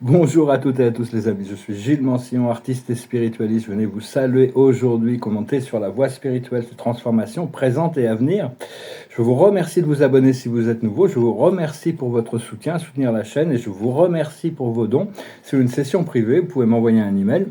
Bonjour à toutes et à tous les amis, je suis Gilles Mancillon, artiste et spiritualiste. Je venais vous saluer aujourd'hui, commenter sur la voie spirituelle de transformation présente et à venir. Je vous remercie de vous abonner si vous êtes nouveau, je vous remercie pour votre soutien, soutenir la chaîne et je vous remercie pour vos dons. C'est une session privée, vous pouvez m'envoyer un email.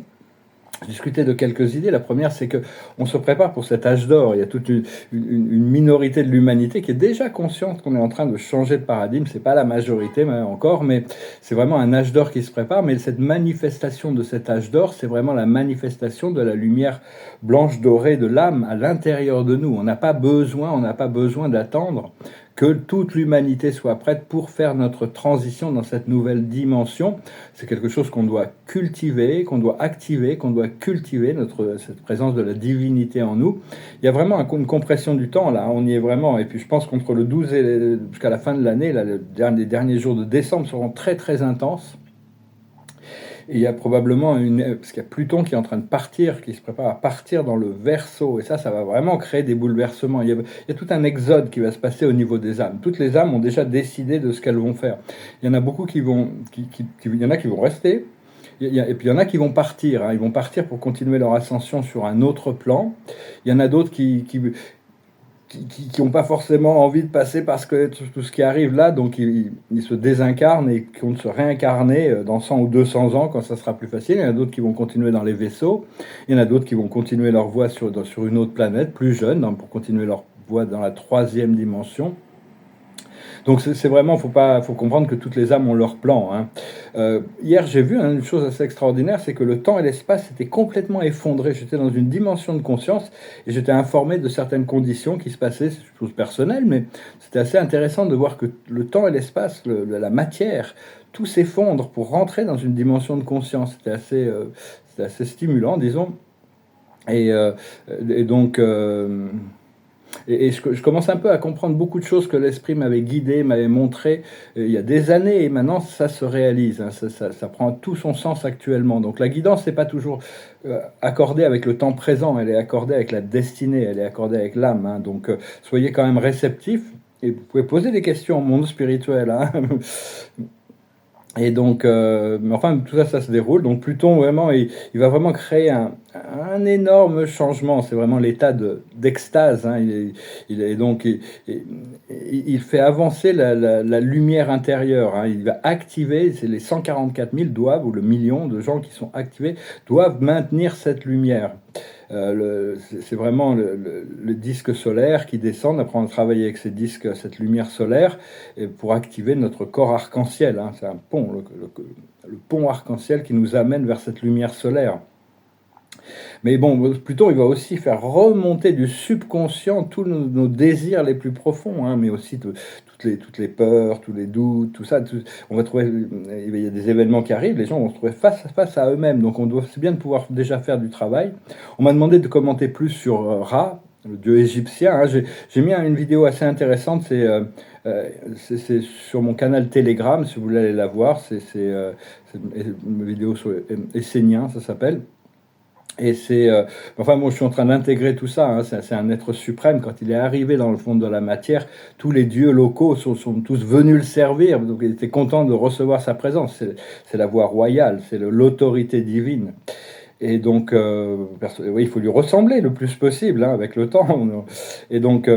Discuter de quelques idées. La première, c'est que on se prépare pour cet âge d'or. Il y a toute une minorité de l'humanité qui est déjà consciente qu'on est en train de changer de paradigme. C'est pas la majorité mais encore, mais c'est vraiment un âge d'or qui se prépare. Mais cette manifestation de cet âge d'or, c'est vraiment la manifestation de la lumière blanche dorée de l'âme à l'intérieur de nous. On n'a pas besoin d'attendre que toute l'humanité soit prête pour faire notre transition dans cette nouvelle dimension. C'est quelque chose qu'on doit cultiver, qu'on doit activer, qu'on doit cultiver, cette présence de la divinité en nous. Il y a vraiment une compression du temps, là, on y est vraiment. Et puis je pense qu'entre le 12 et jusqu'à la fin de l'année, les derniers jours de décembre seront très très intenses. Et il y a probablement parce qu'il y a Pluton qui est en train de partir, qui se prépare à partir dans le Verseau, et ça va vraiment créer des bouleversements. Il y a tout un exode qui va se passer au niveau des âmes. Toutes les âmes ont déjà décidé de ce qu'elles vont faire. Il y en a beaucoup il y en a qui vont rester, et puis il y en a qui vont partir. Ils vont partir pour continuer leur ascension sur un autre plan. Il y en a d'autres qui n'ont pas forcément envie de passer parce que tout ce qui arrive là, donc ils se désincarnent et qui comptent se réincarner dans 100 ou 200 ans quand ça sera plus facile. Il y en a d'autres qui vont continuer dans les vaisseaux, il y en a d'autres qui vont continuer leur voie sur une autre planète, plus jeune, pour continuer leur voie dans la troisième dimension. Donc c'est vraiment, faut comprendre que toutes les âmes ont leur plan. Hier, j'ai vu une chose assez extraordinaire, c'est que le temps et l'espace étaient complètement effondrés. J'étais dans une dimension de conscience et j'étais informé de certaines conditions qui se passaient, c'est une chose personnelle, mais c'était assez intéressant de voir que le temps et l'espace, la matière, tout s'effondre pour rentrer dans une dimension de conscience. C'était assez stimulant, disons. Et, euh, et donc... Et je commence un peu à comprendre beaucoup de choses que l'esprit m'avait guidé, m'avait montré il y a des années, et maintenant ça se réalise, ça prend tout son sens actuellement. Donc la guidance n'est pas toujours accordée avec le temps présent, elle est accordée avec la destinée, elle est accordée avec l'âme. Donc soyez quand même réceptifs, et vous pouvez poser des questions au monde spirituel. Et donc, mais enfin, tout ça, ça se déroule. Donc Pluton, vraiment, il va vraiment créer un énorme changement. C'est vraiment l'état d'extase. Il fait avancer la lumière intérieure. Il va activer, c'est les 144 000 doivent, ou le million de gens qui sont activés, doivent maintenir cette lumière. C'est vraiment le disque solaire qui descend. Après, on travaille avec ces disques, cette lumière solaire, et pour activer notre corps arc-en-ciel. C'est un pont, le pont arc-en-ciel qui nous amène vers cette lumière solaire. Mais bon, Pluton, il va aussi faire remonter du subconscient tous nos désirs les plus profonds, mais aussi toutes les peurs, tous les doutes, tout ça. On va trouver, il y a des événements qui arrivent, les gens vont se trouver face à eux-mêmes. Donc c'est bien de pouvoir déjà faire du travail. On m'a demandé de commenter plus sur Ra, le dieu égyptien. J'ai mis une vidéo assez intéressante, c'est sur mon canal Telegram, si vous voulez aller la voir. C'est une vidéo sur Essénien, ça s'appelle. Et enfin bon, je suis en train d'intégrer tout ça. C'est un être suprême. Quand il est arrivé dans le fond de la matière, tous les dieux locaux sont tous venus le servir. Donc il était content de recevoir sa présence. C'est la voie royale, c'est l'autorité divine. Et donc, oui, il faut lui ressembler le plus possible avec le temps. Et donc,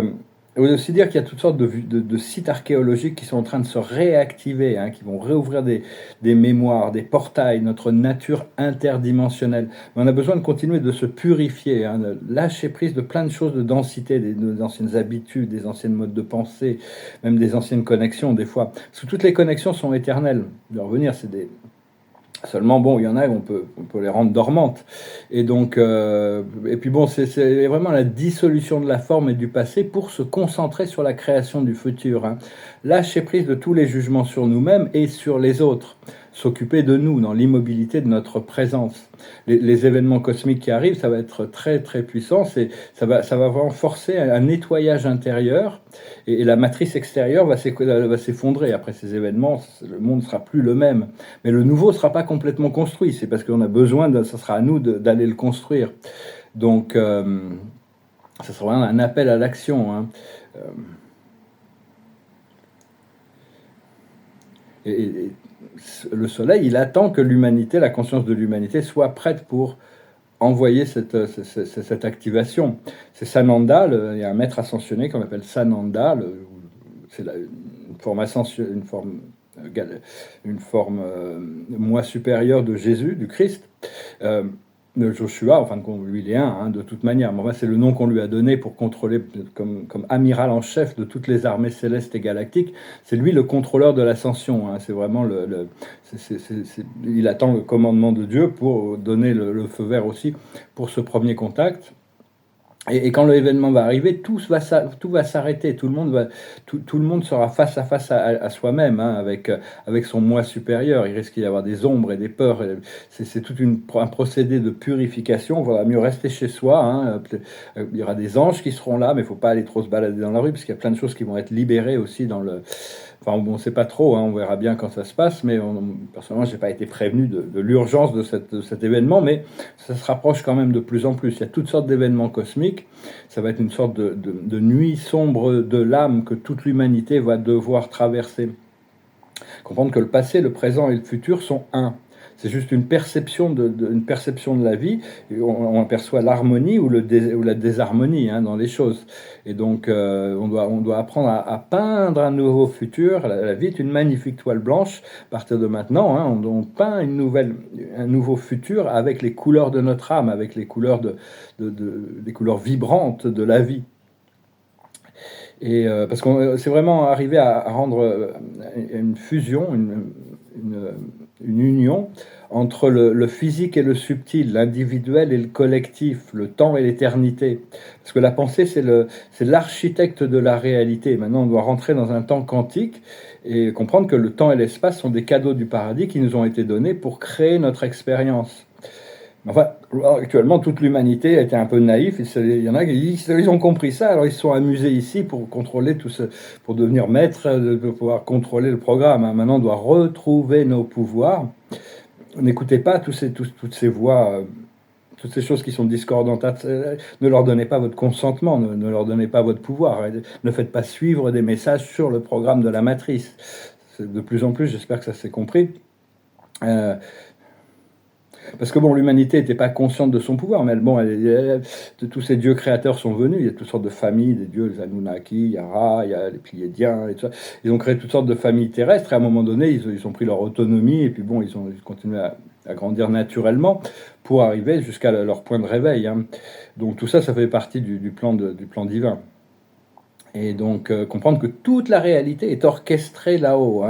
il faut aussi dire qu'il y a toutes sortes de sites archéologiques qui sont en train de se réactiver, qui vont réouvrir des mémoires, des portails, notre nature interdimensionnelle. Mais on a besoin de continuer de se purifier, de lâcher prise de plein de choses de densité, des anciennes habitudes, des anciennes modes de pensée, même des anciennes connexions des fois. Parce que toutes les connexions sont éternelles. De revenir, c'est des... Seulement, bon, il y en a, on peut les rendre dormantes. Et donc, et puis bon, c'est vraiment la dissolution de la forme et du passé pour se concentrer sur la création du futur. Lâcher prise de tous les jugements sur nous-mêmes et sur les autres. S'occuper de nous dans l'immobilité de notre présence. Les événements cosmiques qui arrivent, ça va être très très puissant. Ça va vraiment forcer un nettoyage intérieur, et la matrice extérieure va s'effondrer. Après ces événements, le monde ne sera plus le même. Mais le nouveau ne sera pas complètement construit. C'est parce qu'on a besoin, ça sera à nous d'aller le construire. Donc, ça sera vraiment un appel à l'action. Et le soleil, il attend que l'humanité, la conscience de l'humanité, soit prête pour envoyer cette activation. C'est Sananda, il y a un maître ascensionné qu'on appelle Sananda, c'est une forme une forme moi supérieure de Jésus, du Christ, de Joshua, enfin lui il est un, de toute manière, mais c'est le nom qu'on lui a donné pour contrôler, comme amiral en chef de toutes les armées célestes et galactiques, c'est lui le contrôleur de l'ascension, c'est vraiment il attend le commandement de Dieu pour donner le feu vert aussi pour ce premier contact. Et quand l'événement va arriver, tout va s'arrêter, tout le monde sera face à face à soi-même, avec son moi supérieur. Il risque d'y avoir des ombres et des peurs. C'est tout un procédé de purification. Il vaut mieux rester chez soi. Il y aura des anges qui seront là, mais il ne faut pas aller trop se balader dans la rue, parce qu'il y a plein de choses qui vont être libérées aussi dans le... Enfin, on ne sait pas trop, on verra bien quand ça se passe, mais personnellement, je n'ai pas été prévenu de l'urgence de cet événement, mais ça se rapproche quand même de plus en plus. Il y a toutes sortes d'événements cosmiques, ça va être une sorte de nuit sombre de l'âme que toute l'humanité va devoir traverser. Comprendre que le passé, le présent et le futur sont un. C'est juste une perception de la vie. On aperçoit l'harmonie ou la désharmonie dans les choses. Et donc, on doit apprendre à peindre un nouveau futur. La vie est une magnifique toile blanche. À partir de maintenant, on peint un nouveau futur avec les couleurs de notre âme, avec les couleurs, des couleurs vibrantes de la vie. Et parce qu'on c'est vraiment arrivé à rendre une fusion, une union entre le physique et le subtil, l'individuel et le collectif, le temps et l'éternité. Parce que la pensée, c'est l'architecte de la réalité. Maintenant, on doit rentrer dans un temps quantique et comprendre que le temps et l'espace sont des cadeaux du paradis qui nous ont été donnés pour créer notre expérience. Enfin, actuellement, toute l'humanité était un peu naïf. Il y en a qui ils ont compris ça, alors ils se sont amusés ici pour contrôler tout ce, pour devenir maître, de pouvoir contrôler le programme. Maintenant, on doit retrouver nos pouvoirs. N'écoutez pas toutes ces voix, toutes ces choses qui sont discordantes. Ne leur donnez pas votre consentement, ne leur donnez pas votre pouvoir. Ne faites pas suivre des messages sur le programme de la matrice. De plus en plus, j'espère que ça s'est compris. Parce que l'humanité n'était pas consciente de son pouvoir, mais tous ces dieux créateurs sont venus, il y a toutes sortes de familles, des dieux, les Anunnaki, il y a Ra, il y a les Pléiadiens, et tout ça. Ils ont créé toutes sortes de familles terrestres, et à un moment donné, ils ont pris leur autonomie, et puis ils ont continué à grandir naturellement pour arriver jusqu'à leur point de réveil. Donc tout ça, ça fait partie du plan divin. Et donc, comprendre que toute la réalité est orchestrée là-haut,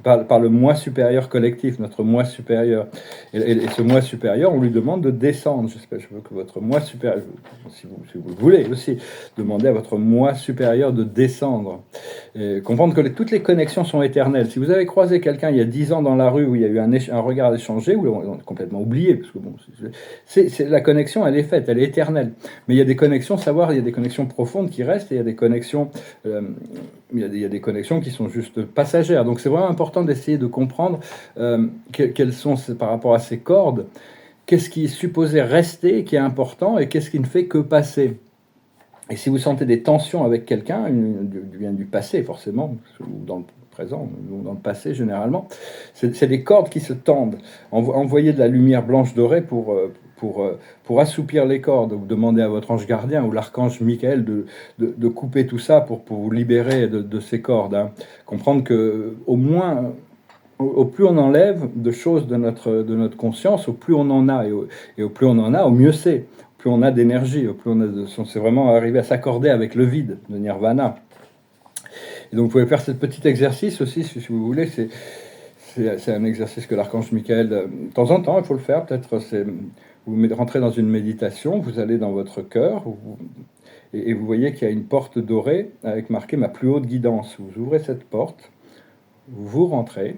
par le moi supérieur collectif, notre moi supérieur. Et ce moi supérieur, on lui demande de descendre. Je veux que votre moi supérieur, si vous voulez aussi, demander à votre moi supérieur de descendre. Et comprendre que toutes les connexions sont éternelles. Si vous avez croisé quelqu'un il y a 10 ans dans la rue où il y a eu un regard échangé, où on a complètement oublié, parce que la connexion, elle est faite, elle est éternelle. Mais il y a des connexions, il y a des connexions profondes qui restent, et il y a des connexions, il y a des connexions qui sont juste passagères. Donc c'est vraiment important d'essayer de comprendre quelles sont, par rapport à ces cordes, qu'est-ce qui est supposé rester, qui est important, et qu'est-ce qui ne fait que passer. Et si vous sentez des tensions avec quelqu'un, vient du passé forcément, ou dans le présent, ou dans le passé généralement, c'est des cordes qui se tendent. Envoyez de la lumière blanche dorée pour assouplir les cordes. Vous demandez à votre ange gardien ou l'archange Michael de couper tout ça pour vous libérer de ces cordes. Comprendre que au moins, au plus on enlève de choses de notre conscience, au plus on en a, et au plus on en a, au mieux c'est. Plus on a d'énergie, plus c'est vraiment arriver à s'accorder avec le vide de Nirvana. Et donc vous pouvez faire ce petit exercice aussi, si vous voulez. C'est un exercice que l'archange Michael, de temps en temps, il faut le faire. Peut-être, vous rentrez dans une méditation, vous allez dans votre cœur, et vous voyez qu'il y a une porte dorée avec marqué ma plus haute guidance. Vous ouvrez cette porte, vous rentrez.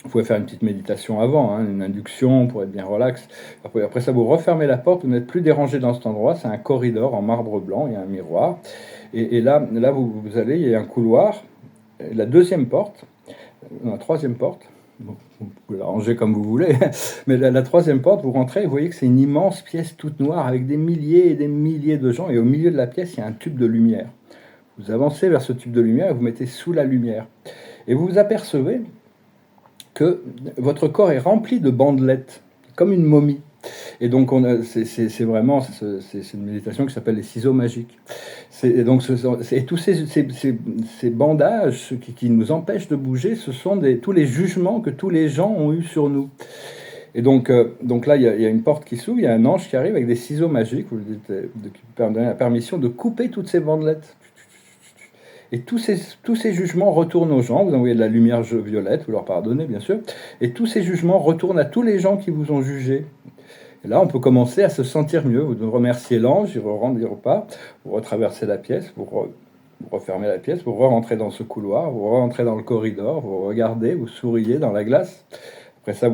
Vous pouvez faire une petite méditation avant, une induction pour être bien relax. Après ça, vous refermez la porte, vous n'êtes plus dérangé dans cet endroit. C'est un corridor en marbre blanc, il y a un miroir. Et là vous allez, il y a un couloir. La deuxième porte, la troisième porte, vous pouvez la ranger comme vous voulez, mais la troisième porte, vous rentrez et vous voyez que c'est une immense pièce toute noire avec des milliers et des milliers de gens. Et au milieu de la pièce, il y a un tube de lumière. Vous avancez vers ce tube de lumière et vous mettez sous la lumière. Et vous vous apercevez que votre corps est rempli de bandelettes, comme une momie. Et donc, c'est vraiment c'est une méditation qui s'appelle les ciseaux magiques. Et donc, tous ces bandages qui nous empêchent de bouger, ce sont tous les jugements que tous les gens ont eus sur nous. Et donc là, il y a une porte qui s'ouvre, il y a un ange qui arrive avec des ciseaux magiques, vous lui dites, qui donnent la permission de couper toutes ces bandelettes. Et tous ces jugements retournent aux gens, vous envoyez de la lumière violette, vous leur pardonnez bien sûr, et tous ces jugements retournent à tous les gens qui vous ont jugé. Et là, on peut commencer à se sentir mieux, vous remerciez l'ange, il rend le repas, vous retraversez la pièce, vous refermez la pièce, vous rentrez dans ce couloir, vous rentrez dans le corridor, vous regardez, vous souriez dans la glace. Après ça,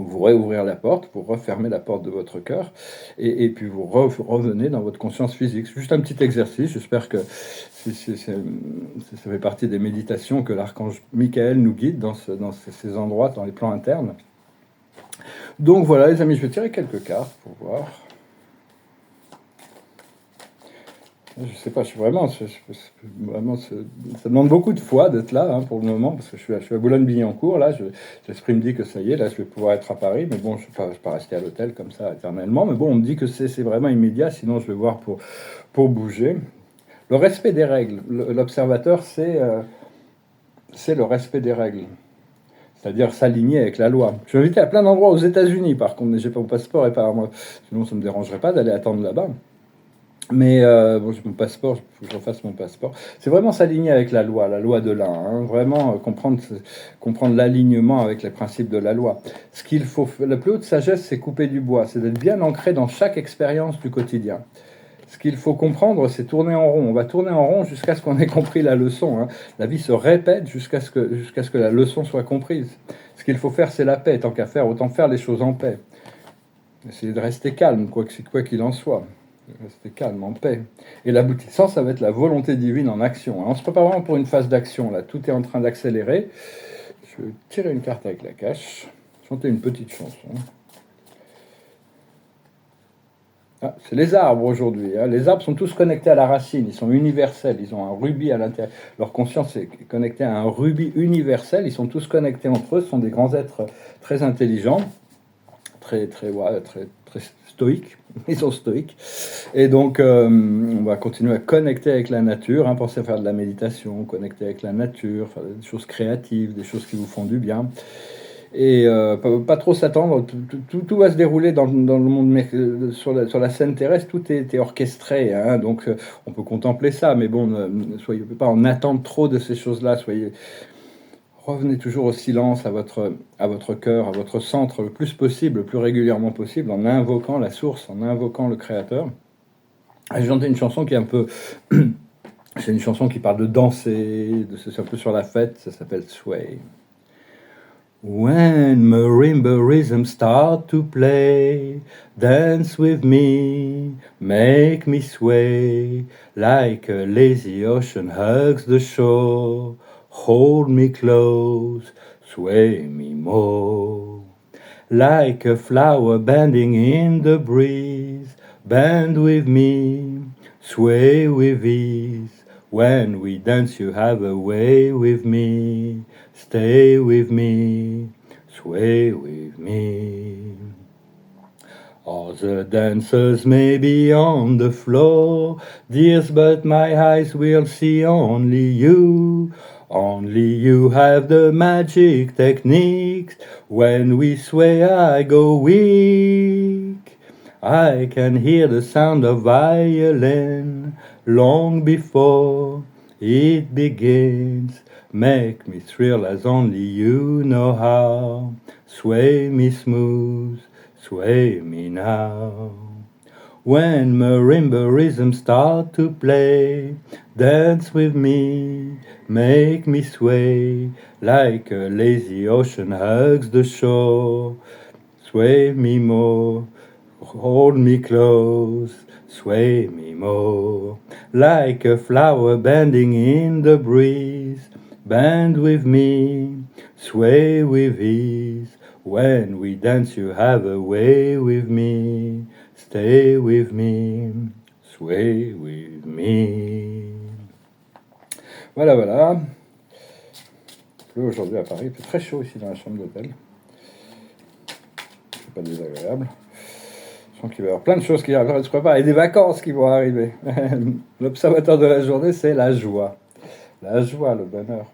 vous réouvrir la porte, vous refermez la porte de votre cœur, et puis vous revenez dans votre conscience physique. C'est juste un petit exercice, j'espère que ça fait partie des méditations que l'archange Michael nous guide dans ces endroits, dans les plans internes. Donc voilà les amis, je vais tirer quelques cartes pour voir. Je sais pas, ça demande beaucoup de foi d'être là pour le moment, parce que je suis à Boulogne-Billancourt, là, l'esprit me dit que ça y est, là je vais pouvoir être à Paris, mais bon, je ne vais pas rester à l'hôtel comme ça éternellement, mais bon, on me dit que c'est vraiment immédiat, sinon je vais voir pour bouger. Le respect des règles, l'observateur, c'est le respect des règles, c'est-à-dire s'aligner avec la loi. Je suis invité à plein d'endroits aux États-Unis, par contre, mais j'ai pas mon passeport, et par moi, sinon ça ne me dérangerait pas d'aller attendre là-bas. Mais bon, j'ai mon passeport, il faut que je refasse mon passeport. C'est vraiment s'aligner avec la loi de l'un, vraiment comprendre l'alignement avec les principes de la loi. Ce qu'il faut, la plus haute sagesse, c'est couper du bois, c'est d'être bien ancré dans chaque expérience du quotidien. Ce qu'il faut comprendre, c'est tourner en rond. On va tourner en rond jusqu'à ce qu'on ait compris la leçon. La vie se répète jusqu'à ce que la leçon soit comprise. Ce qu'il faut faire, c'est la paix. Tant qu'à faire, autant faire les choses en paix. Essayez de rester calme, quoi qu'il en soit. Rester calme, en paix. Et l'aboutissant, ça va être la volonté divine en action. On se prépare vraiment pour une phase d'action. Là, tout est en train d'accélérer. Je vais tirer une carte avec la cache. Chanter une petite chanson. Ah, c'est les arbres aujourd'hui. Les arbres sont tous connectés à la racine. Ils sont universels. Ils ont un rubis à l'intérieur. Leur conscience est connectée à un rubis universel. Ils sont tous connectés entre eux. Ce sont des grands êtres très intelligents, très stoïques. Ils sont stoïques. Et donc, on va continuer à connecter avec la nature. Pensez à faire de la méditation, connecter avec la nature, faire des choses créatives, des choses qui vous font du bien. Et pas trop s'attendre, tout va se dérouler dans le monde, sur la scène terrestre, tout est orchestré, donc on peut contempler ça, mais bon, ne soyez pas en attente trop de ces choses-là, revenez toujours au silence, à votre cœur, à votre centre, le plus possible, le plus régulièrement possible, en invoquant la source, en invoquant le créateur. J'ai chanté une chanson qui est un peu... c'est une chanson qui parle de danser, c'est un peu sur la fête, ça s'appelle Sway. When marimba rhythms start to play, dance with me, make me sway, like a lazy ocean hugs the shore, hold me close, sway me more. Like a flower bending in the breeze, bend with me, sway with ease. When we dance you have a way with me, stay with me, sway with me. Other dancers may be on the floor, dears, but my eyes will see only you. Only you have the magic techniques. When we sway I go weak. I can hear the sound of violin long before it begins. Make me thrill as only you know how. Sway me smooth, sway me now. When marimba rhythms start to play, dance with me, make me sway, like a lazy ocean hugs the shore. Sway me more, hold me close, sway me more, like a flower bending in the breeze. Bend with me, sway with ease. When we dance you have a way with me. Stay with me, sway with me. Voilà. pleut aujourd'hui à Paris, il fait très chaud ici dans la chambre d'hôtel. C'est pas désagréable. Je sens qu'il va y avoir plein de choses qui arrivent, je crois pas, et des vacances qui vont arriver. L'observateur de la journée, c'est la joie. La joie, le bonheur.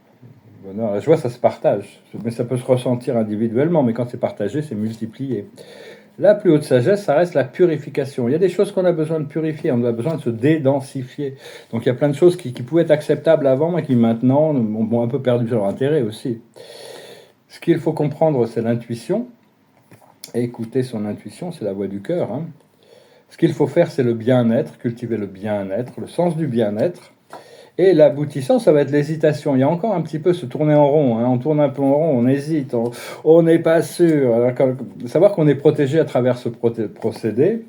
Le bonheur, la joie, ça se partage. Mais ça peut se ressentir individuellement, mais quand c'est partagé, c'est multiplié. La plus haute sagesse, ça reste la purification. Il y a des choses qu'on a besoin de purifier, on a besoin de se dédensifier. Donc il y a plein de choses qui pouvaient être acceptables avant, mais qui maintenant ont un peu perdu leur intérêt aussi. Ce qu'il faut comprendre, c'est l'intuition. Écouter son intuition, c'est la voix du cœur. Hein. Ce qu'il faut faire, c'est le bien-être, cultiver le bien-être, le sens du bien-être. Et l'aboutissant, ça va être l'hésitation. Il y a encore un petit peu se tourner en rond. Hein. On tourne un peu en rond, on hésite, on n'est pas sûr. Alors, savoir qu'on est protégé à travers ce procédé,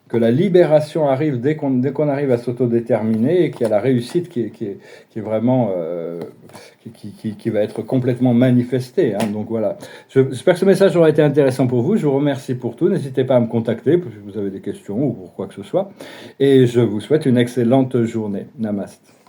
que la libération arrive dès qu'on arrive à s'autodéterminer et qu'il y a la réussite qui est vraiment qui va être complètement manifestée. Hein. Donc voilà. J'espère que ce message aura été intéressant pour vous. Je vous remercie pour tout. N'hésitez pas à me contacter si vous avez des questions ou pour quoi que ce soit. Et je vous souhaite une excellente journée. Namaste.